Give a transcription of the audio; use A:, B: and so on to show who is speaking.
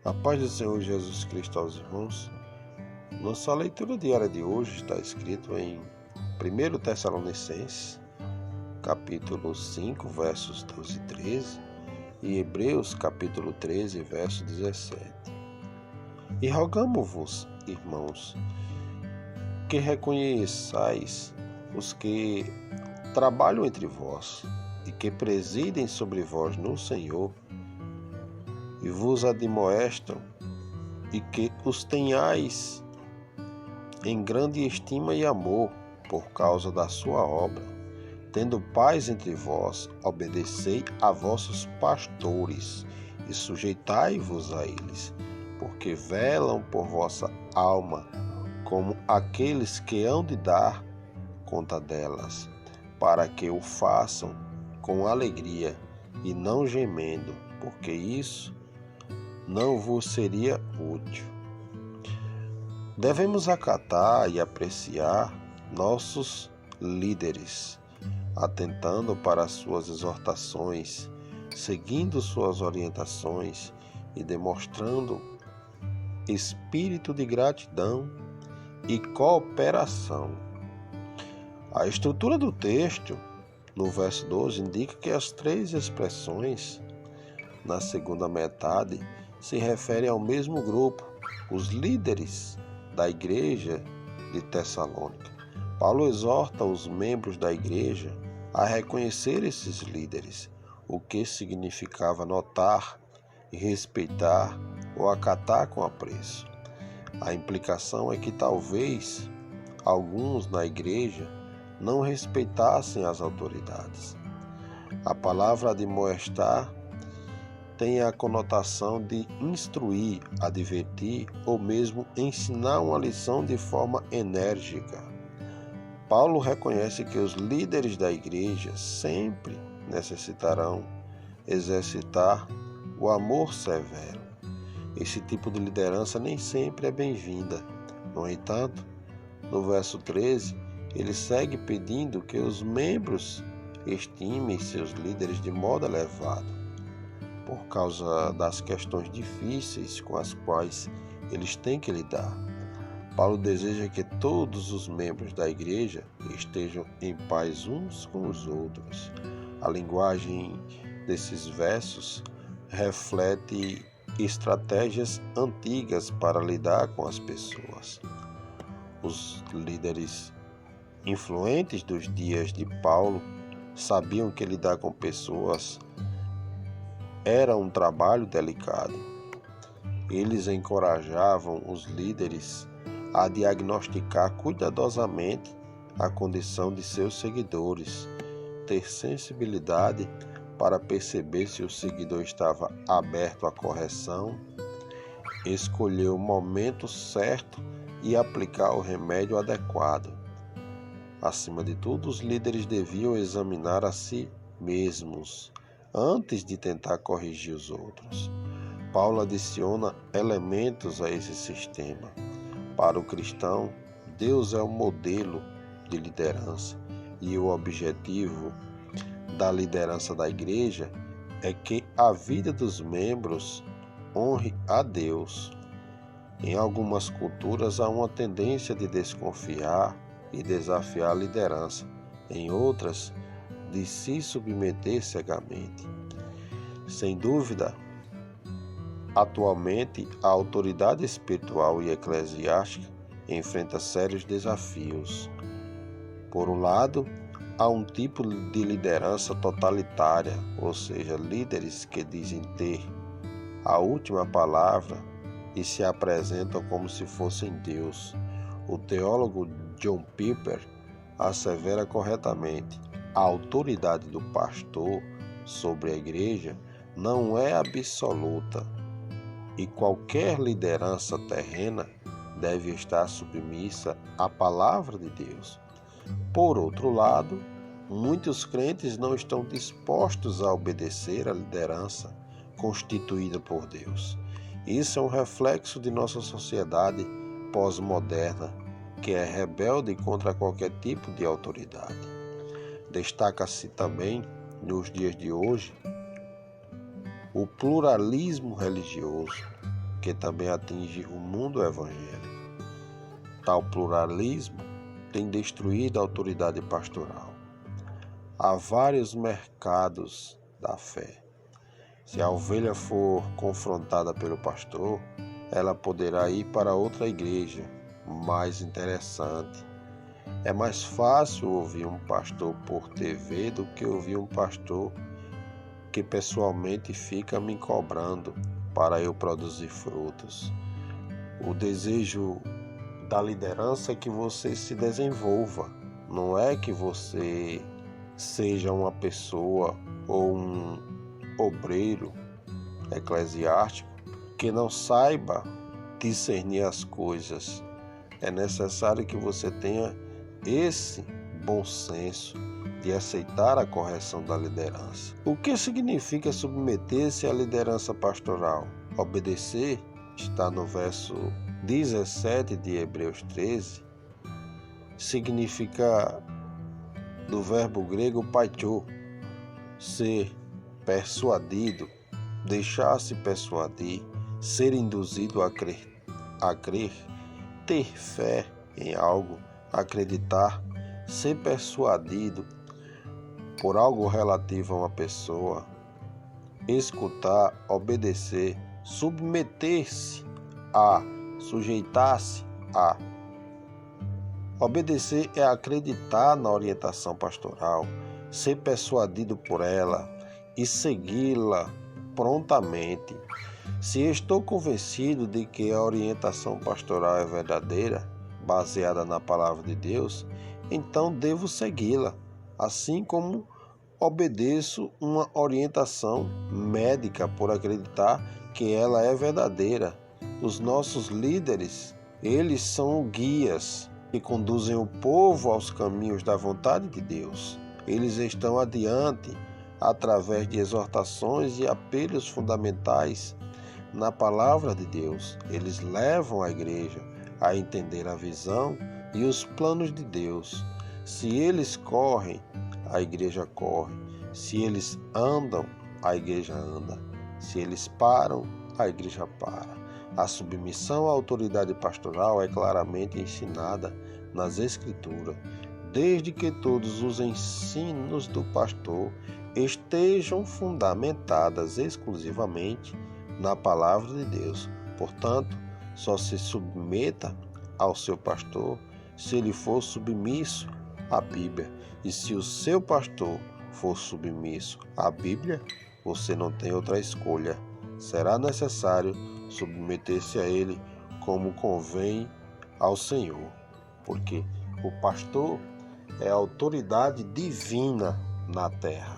A: A paz do Senhor Jesus Cristo aos irmãos. Nossa leitura diária de hoje está escrito em 1 Tessalonicenses, capítulo 5, versos 12 e 13, e Hebreus, capítulo 13, verso 17. E rogamo-vos, irmãos, que reconheçais os que trabalham entre vós e que presidem sobre vós no Senhor, e vos admoestam, e que os tenhais em grande estima e amor por causa da sua obra. Tendo paz entre vós, obedecei a vossos pastores e sujeitai-vos a eles, porque velam por vossa alma, como aqueles que hão de dar conta delas, para que o façam com alegria e não gemendo, porque isso não vos seria útil. Devemos acatar e apreciar nossos líderes, atentando para suas exortações, seguindo suas orientações e demonstrando espírito de gratidão e cooperação. A estrutura do texto, no verso 12, indica que as três expressões na segunda metade se referem ao mesmo grupo, os líderes da igreja de Tessalônica. Paulo exorta os membros da igreja a reconhecer esses líderes, o que significava notar e respeitar ou acatar com apreço. A implicação é que talvez alguns na igreja não respeitassem as autoridades. A palavra admoestar tem a conotação de instruir, advertir ou mesmo ensinar uma lição de forma enérgica. Paulo reconhece que os líderes da igreja sempre necessitarão exercitar o amor severo. Esse tipo de liderança nem sempre é bem-vinda. No entanto, no verso 13, ele segue pedindo que os membros estimem seus líderes de modo elevado, por causa das questões difíceis com as quais eles têm que lidar. Paulo deseja que todos os membros da igreja estejam em paz uns com os outros. A linguagem desses versos reflete estratégias antigas para lidar com as pessoas. Os líderes influentes dos dias de Paulo sabiam que lidar com pessoas era um trabalho delicado. Eles encorajavam os líderes a diagnosticar cuidadosamente a condição de seus seguidores, ter sensibilidade para perceber se o seguidor estava aberto à correção, escolher o momento certo e aplicar o remédio adequado. Acima de tudo, os líderes deviam examinar a si mesmos antes de tentar corrigir os outros. Paulo adiciona elementos a esse sistema. Para o cristão, Deus é o modelo de liderança e o objetivo da liderança da igreja é que a vida dos membros honre a Deus. Em algumas culturas há uma tendência de desconfiar e desafiar a liderança. Em outras, de se submeter cegamente. Sem dúvida, atualmente a autoridade espiritual e eclesiástica enfrenta sérios desafios. Por um lado, há um tipo de liderança totalitária, ou seja, líderes que dizem ter a última palavra e se apresentam como se fossem Deus. O teólogo John Piper assevera corretamente: a autoridade do pastor sobre a igreja não é absoluta e qualquer liderança terrena deve estar submissa à palavra de Deus. Por outro lado, muitos crentes não estão dispostos a obedecer à liderança constituída por Deus. Isso é um reflexo de nossa sociedade pós-moderna, que é rebelde contra qualquer tipo de autoridade. Destaca-se também, nos dias de hoje, o pluralismo religioso, porque também atinge o mundo evangélico. Tal pluralismo tem destruído a autoridade pastoral. Há vários mercados da fé. Se a ovelha for confrontada pelo pastor, ela poderá ir para outra igreja mais interessante. É mais fácil ouvir um pastor por TV do que ouvir um pastor que pessoalmente fica me cobrando para eu produzir frutos. O desejo da liderança é que você se desenvolva, não é que você seja uma pessoa ou um obreiro eclesiástico que não saiba discernir as coisas. É necessário que você tenha esse bom senso de aceitar a correção da liderança. O que significa submeter-se à liderança pastoral? Obedecer está no verso 17 de Hebreus 13, significa do verbo grego paitio, ser persuadido, deixar-se persuadir, ser induzido a crer, ter fé em algo, acreditar, ser persuadido por algo relativo a uma pessoa, escutar, obedecer, submeter-se a, sujeitar-se a. Obedecer é acreditar na orientação pastoral, ser persuadido por ela e segui-la prontamente. Se estou convencido de que a orientação pastoral é verdadeira, baseada na palavra de Deus, então devo segui-la, assim como obedeço uma orientação médica por acreditar que ela é verdadeira. Os nossos líderes, eles são guias que conduzem o povo aos caminhos da vontade de Deus. Eles estão adiante através de exortações e apelos fundamentais na palavra de Deus. Eles levam a igreja a entender a visão e os planos de Deus. Se eles correm, a igreja corre. Se eles andam, a igreja anda. Se eles param, a igreja para. A submissão à autoridade pastoral é claramente ensinada nas Escrituras, desde que todos os ensinos do pastor estejam fundamentados exclusivamente na palavra de Deus. Portanto, só se submeta ao seu pastor se ele for submisso à Bíblia. E se o seu pastor for submisso à Bíblia, você não tem outra escolha. Será necessário submeter-se a ele como convém ao Senhor, porque o pastor é a autoridade divina na terra.